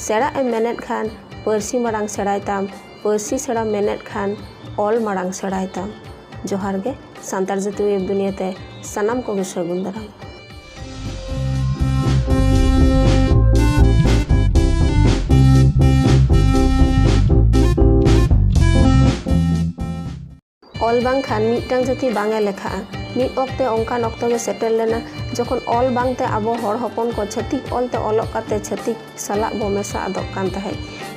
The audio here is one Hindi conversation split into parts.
सेड़ा एम मेनेद खान पारसी मारांग सेड़ाय ताम, पारसी सेड़ा मेनेद खान ऑल मारांग सेड़ाय ताम। जोहार गे सान्तार जाति वेब दुनियाते सानाम कोगे सागुन दाराम। ऑल बांग खान मिटटांग जाति बांगे लेखा मिट ऑक्ते ओंकान ऑक्तो गे सेटेल लेना जखन ऑल बांगते आबो हर हपन को छतिक ऑलते ऑलक काते छतिक सालाक बो मेसा आदक कान ताहे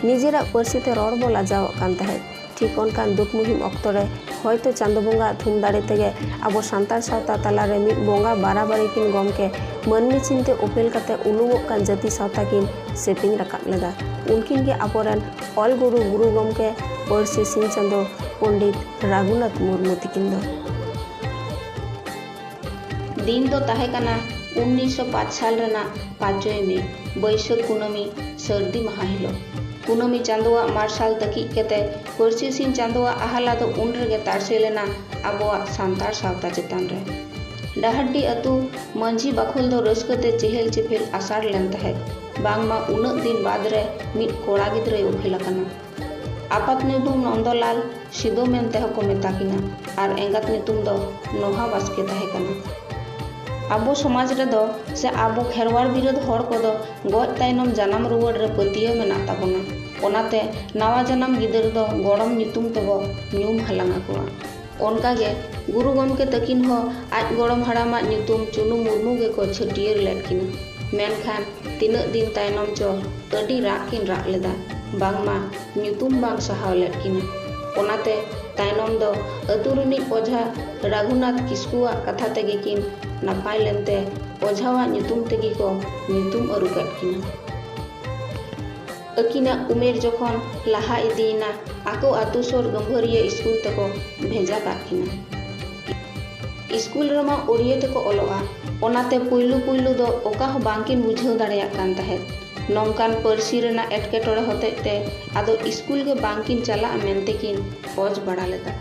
निजेरा पारसीते रड़ बो लाजावक कान ताहे। ठीक ओनकान दुख मुहिम ऑक्तो रे हयतो चांदो बोंगा थुम दाड़े तेगे आबो सान्तार सावता तालारे मिट बोंगा बाराबारी किन गमके मानमी चिनते उपेल काते उनुगोग कान जाति सावता किन सेपिंग राकाब लेदा। उनकिन गे आबोरेन ऑल गुरु गमके पारसी सिंह चांदो पंडित रघुनाथ मुर्मू तिकिन दो। दिन दो ताहे कना 1905 साल रेना 5 में बैसाख कुनामी सर्दी महा हिलो कुनामी चांदोआ मार्शल तकी केते पारसी सिंह चांदोआ आहाला दो उन रेगे तारसे लेना आबोआ सान्तार सावता चेतान रे। डाहड्डी अतु मंझी बाखोल दो रस्कते चेहल चेपेल आसार लेन ताहे बांगमा उनक दिन बाद रे मिट कोड़ा गिद्रे उफेल अकाना। आपात नुतुम नंदलाल सिदो मेनते हको मेताकिना आर एंगात नुतुम दो नोहा बास्के ताहे कना। आबो समाज रे दो से आबो खेरवाड़ बिरोध हर को दो गज तायनम जानम रुवाड़ रे पतिया मेना ताबोना ओनाते नावा जानम गिदर दो गड़म नुतुम तबो न्यूम हालांगा कोआ। ओनकागे गुरु गमके तकिन हो आज गड़म हाड़ामा नुतुम चुनु मुर्मू गे को छटियर लेट किना मेनखान तिनक दिन तायनम चो अडी राग किन राग लेदा बांगमा नुतुम बांग सहाव लेट किना ओनाते तायनम दो अतु रिनिज ओझा रघुनाथ किस्कुआ कथा तेगे किन नापाय लेनते ओझावा नुतुम तेगी को नुतुम अरु केट किना। अकिना उमेर जखन लाहा इदीना आको आतु सोर गंभरिया स्कूल तको भेजा काट किना। स्कूल रेमा ओरिया तको ओलोआ ओनाते पुइलु पुइलु दो ओका हो बांकिन बुझाव दाड़ेयाक कान ताहे नौकान पारसी रेना एटकेटोड़े होतेते आदो स्कूल के बांकिन चला मेनते किन खोज बड़ा लेदा।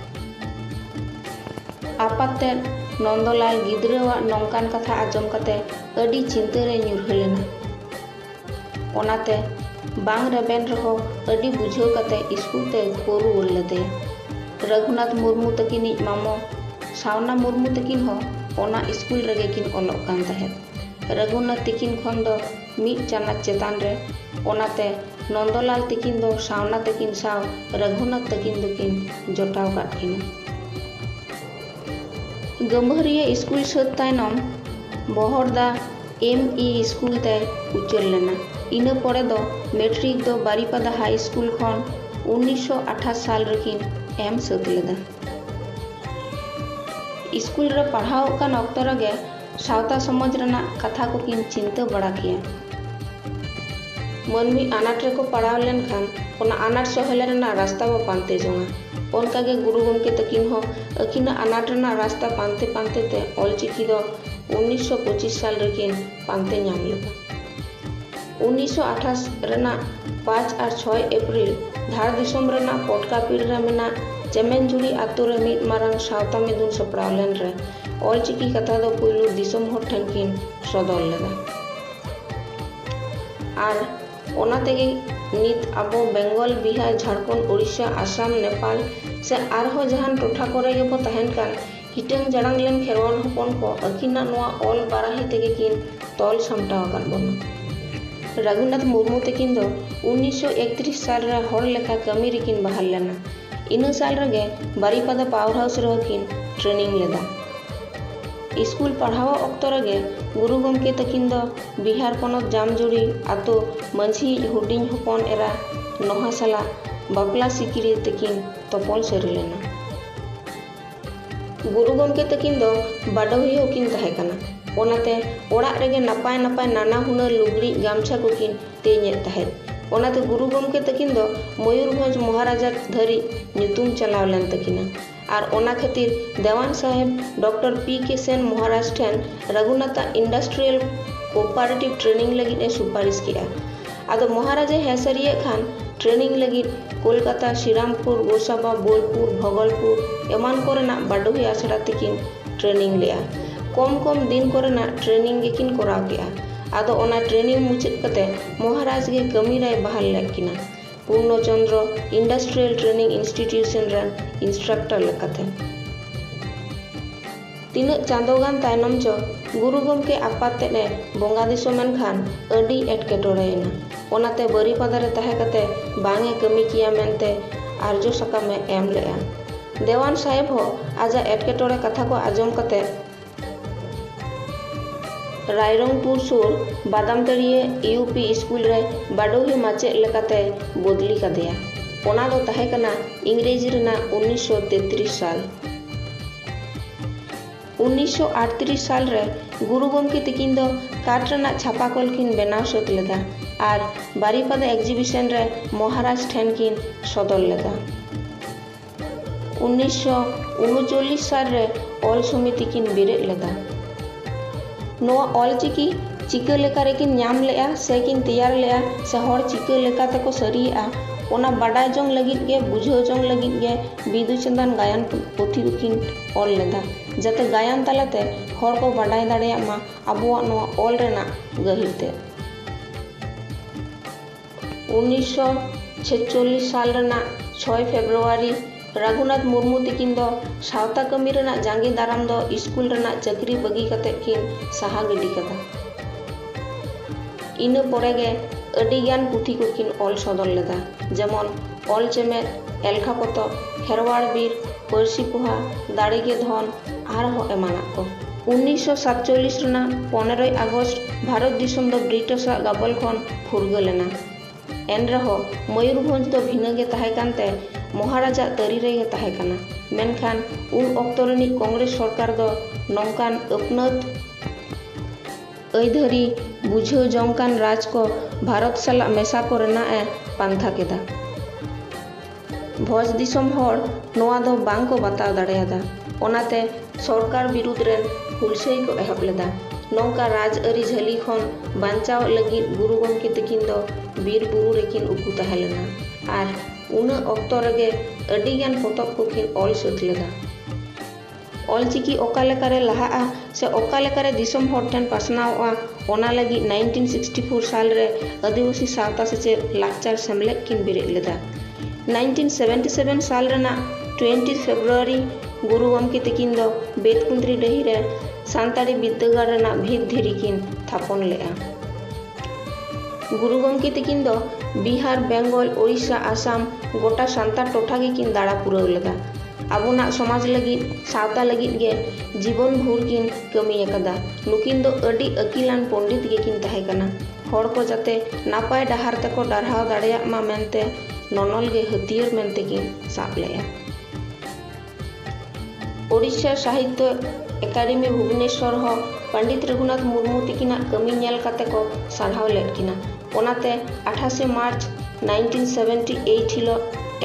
आपाते नंदलाल गिद्रावा नौकान कथा आजम कते अडी चिंता रे ᱧᱩᱨᱦᱟᱹ लेना ओनाते बांग रेबेन रहो अडी बुझाव कते स्कूल ते कोरु उड़ लेदे। रघुनाथ मुर्मू तकिनिज मामो सावना मुर्मू तकिन हो ओना स्कूल रेगे किन ओलोक कान ताहे। रघुनाथ तिकिन खन दो मिट चानाच चेतान रे ओनाते नंदलाल तिकिन दो सावना तकिन साव रघुनाथ तकिन दोकिन जोटाव काट किना। गंभरिया स्कूल सत तायनम बहरदा ME स्कूल ते उचल लेना इना परे दो मैट्रिक दो बारीपादा हाई स्कूल खन 1928 साल रेकिन एम सत लेदा। स्कूल रे पढ़ाव कान ऑक्तो रेगे सावता समाज रेना कथा को किन चिंता बड़ा किया। मनमी आनाट रेको पढ़ाव लेन खान ओना आनाट सहेले रेना रास्ता बो पानते जोंगा ओनकागे गुरु गमके तकिन हो अकिना आनाट रेना रास्ता पानते पानते ते ऑलचिकी दो 1925 साल रेकिन पानते नाम लेदा। 1928 रेना 5 और 6 अप्रैल धार दिसोम रेना पटकापीड़ रे मेना चेमेनजुड़ी आतु रे मिट मारांग सावता मेदुन सपड़ाव लेन रे ऑलचिकी कथा दो पुइलु दिसोम हर ठेन किन सदर लेदा। आर ओना तेगे नित आबो बेंगल बिहार झारखंड उड़ीसा आसाम नेपाल से आरहो जहान टोठा करे गे बो तहन कान हिटंग जड़ांग लेन खेरवान हपन को अकिना नोआ ऑल बाराही तेगे किन तोल सामटाव कान बोना। रघुनाथ मुर्मू तकिन दो 1931 साल रे हर लेखा कमी रेकिन बहाल लेना इना साल रेगे बारीपादा पावर हाउस रे किन ट्रेनिंग लेदा। स्कूल पढ़ाव ऑक्तो रेगे गुरु गमके तकिन दो बिहार पनत जामजुड़ी आतो मंझी हुडिंग हपन एरा नोहा साला बापला सिकिरी तकिन तपल सरी लेना। गुरु गमके तकिन दो बाडोही होकिन ताहे कना ओनाते ओड़ाग रेगे नापाय नापाय नाना हुनर लुगड़ी गामछा को किन तेñेद ताहे ओनाते गुरु गमके तकिन दो मयूरभंज महाराजा धरी ᱧᱩᱛᱩᱢ चलाव लेन तकिना आर ओना खातिर देवान साहेब डॉक्टर PK सेन महाराज ठेन रघुनाथा इंडस्ट्रियल कोऑपरेटिव ट्रेनिंग लगी ने सुपारिश किया आदो महाराजे हेसरिये खान ट्रेनिंग लगी कोलकाता श्रीरामपुर गोसाबा बोलपुर भगलपुर एमान कोरेना बाडोही आसड़ा तकिन ट्रेनिंग लिया कम कम दिन कोरेना ट्रेनिंग गेकिन कोराव किया आदो ओना ट्रेनिंग मुचाद कते महाराज गे कमी रे बहाल लेद किना पूर्ण चंद्र इंडस्ट्रियल ट्रेनिंग इंस्टीट्यूशन रे इंस्ट्रक्टर लेकाते तीना चांदोगान तायनम चो गुरु गमके आपाते ने बोंगा दिसोमेन खान अडी एटकेटोरेना ओनाते बारीपादा रे ताहे कते बांगे कमी किया मेनते आर्जो सकाम में एम लेआ देवान साहेब हो आजा एटकेटोरे कथा को आजम कते रायरंगपुर सुर बादामतरिये यूपी स्कूल रे बाडोही माचेद लेकाते बदली कदेया ओना दो ताहे कना इंग्रेजी रेना 1933 साल 1938 साल रे गुरु गमके तकिन दो काठ रेना छापाकल किन बेनाव सत लेदा और बारीपादा एग्जिबिशन रे महाराज ठेन किन सदर लेदा 1939 साल रे ऑल समिति किन बिरेद लेदा नोआ ऑलचिकी चिका लेका रेकिन नाम लेआ से किन तैयार लेआ से हर चिका लेका तको सरिया ओना बाडाय जोंग लगित गे बुझो जोंग लगित गे बिदु चंदन गायन पुथी किन ऑल लेदा जाते गायन तालाते हर को बाडाय दाड़ेया मा आबुआ नोआ ऑल रेना गहिरते 1946 साल रेना 6 फेब्रुआरी रघुनाथ मुर्मू तकिन दो सावता कमी रेना जांगी दाराम दो स्कूल रेना चाकरी बगी कते किन साहा गिडी कदा इन पोरेगे अडिगान पुथी को किन ऑल सदर लेदा जेमन ऑल चेमेद एलखा पतो खेरवाड़ बीर परसी पोहा दाड़ेगे धन आर हो एमाना को 1947 रेना 15 अगस्त भारत दिसम दो ब्रिटिश गबल खन फुरगलेना एन रहो मयूरभंज दो भिनगे ताहे कानते महाराजा तरी रेगे ताहे काना मेनखान उन ऑक्टो रेनी कांग्रेस सरकार दो नौकान अपनत ऐधरी बुझो जंकान राज को भारत साला मेसा को रेना ए पांथा केदा भोज दिसम हर नोआ दो बांग को बताव दाड़ेयादा ओनाते सरकार विरुद्ध रेन हुलसई को एहब लेदा नौका राज अरी झली खन बांचाव लगी गुरु गमके तकिन दो बीर बुरु रेकिन उकु ताहे लेना आर उना ऑक्टो रेगे अडिगान पोतब को किन ऑल सत लेदा ऑलचिकी ओका लेकारे लहाआ से ओका लेकारे दिसम हर ठेन पासनावा ओना लगी 1964 साल रे आदिवासी सावता सेचे लाकचार सेमलेद किन बिरेद लेदा 1977 साल रेना 20 फेब्रुआरी गुरु गमके तकिन दो बेतकुंद्री डही रे सानताड़ी बिद्दागार रेना भीत धीरी किन थापन लेआ गुरु गमके तकिन दो बिहार बेंगल ओडिशा आसाम गोटा सान्तार टोठा गे किन दाड़ा पुराव लेदा आबुना समाज लगी सावता लगी गे जीवन भूर किन कमी एकदा नुकिन दो अडी अकिलान पंडित गे किन ताहे कना हर को जाते नापाय डाहार तेको डारहाव दाड़ेया मा मेनते ननल गे हथियार मेनते किन साब लेया ओडिशा साहित्य एकाडेमी भुवनेश्वर हो पंडित रघुनाथ मुर्मू तकिना कमी नेल काते को सारहाव लेद किना ओनाते 28 मार्च 1978 हिलो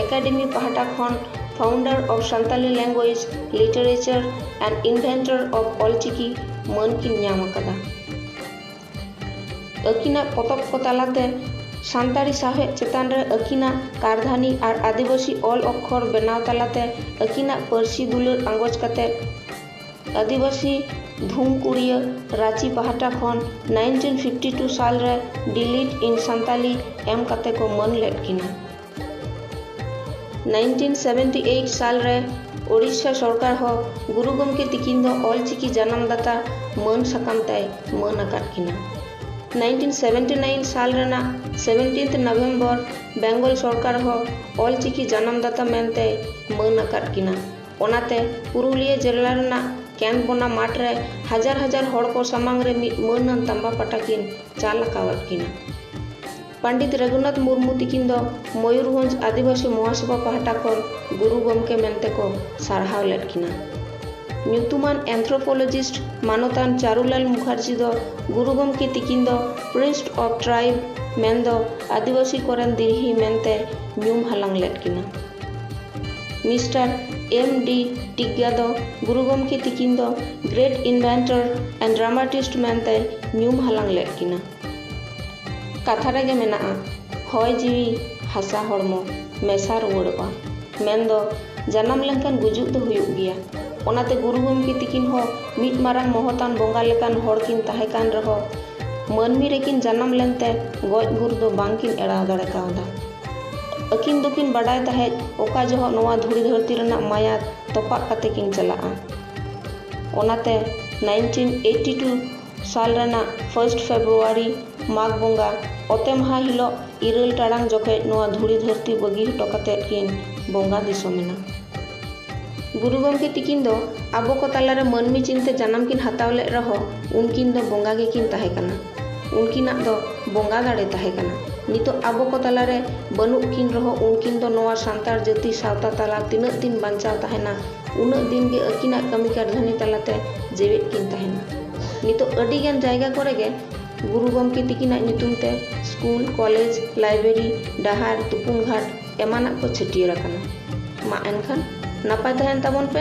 एकाडेमी पहाटा खन founder of Santali language literature and inventor of Ol Chiki मन किन नाम अकदा अकिना पोतब को तालाते सान्ताड़ी साहे चेतान रे अकिना कारधानी और आदिवासी ऑल अक्षर बनाव तालाते अकिना परसी दुलर आंगोज काते आदिवासी धूमकुड़िया रांची पहाटा खन 1952 साल रे डिलीट इन सान्ताली एम काते को मन लेद किना 1978 साल रे ओडिशा सरकार हो गुरु गमके तकिन दो ऑलचिकी जन्मदाता मन सकाम ताय मन अकाद किना 1979 साल रेना 17 नवंबर बेंगल सरकार हो ऑलचिकी जन्मदाता मेनते मन अकाद किना ओनाते पुरुलिया जिला रेना कैनबोना माठ रे हजार हजार हड़ को सामांग रे मन तंबा पटा किन चाल लकावत किना पंडित रघुनाथ मुर्मू तकिन दो मयूरभंज आदिवासी महासभा पहाटा खन गुरु गमके मेनते को सारहाव लेद किना ᱧᱩᱛᱩᱢᱟᱱ एंथ्रोपोलॉजिस्ट मानतान चारुलाल मुखर्जी दो गुरु गमके तकिन दो प्रिंस ऑफ ट्राइब मेन दो आदिवासी कोरन दिरही मेनते ᱧᱩᱢ हालांग लेद किना मिस्टर एम.डी. टिग्गा दो गुरु गमके तकिन दो ग्रेट इन्वेंटर एंड ड्रामाटिस्ट मेनते ᱧᱩᱢ हालांग लेद किना कथा रेगे मेना हय जीवी हासा हड़मो मेसा रुवाड़ोगा मेन दो जन्म लेनखान गुजुग दो हुयुग गिया ओनाते गुरु गमके तकिन हो मिद मारांग महतान बोंगा लेकान हड़ किन ताहे कान रहो मानमी रेकिन जन्म लेनते गoj गुर दो बांकिन एड़ाव दाड़े कावदा। अकिन दोकिन बाडाय ताहे ओका जोह नोआ धुड़ी धरती रना माया तोपाक काते किन चलाआ। ओनाते 1982 साल रना 1 फेब्रुआरी माघ बोंगा ओते महा हिलो 2 टाड़ांग जोखे नोआ धुड़ी धरती बगी हटो काते किन बोंगा दिसोमेना। गुरु गमके तिकिन दो आबो को तालारे मानमी चिनते जन्म किन हताव ले रहो उनकिन दो बोंगा गे किन ताहे कना। उनकिनाग दो बोंगा दाड़े ताहे कना। नितो आबो को तालारे बनुक किन रहो उनकिन दो नोआ सांतार जाति सावता ताला तिनाक दिन बांचाव ताहेना उनाक दिन गे अकिनाक कमी कारधानी तालाते जेवेत किन ताहेना। नितो अडी गान जायगा करे गे गुरु गमके तिकिनाक नितुम ते स्कूल कॉलेज लाइब्रेरी डाहार तुपुन घाट एमानाक को छटियर आकाना। मा एनखान नापाय ताहेन ताबोन पे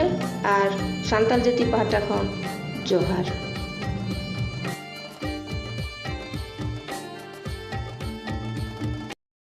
आर सांताल जाति पाहटा खन जोहार।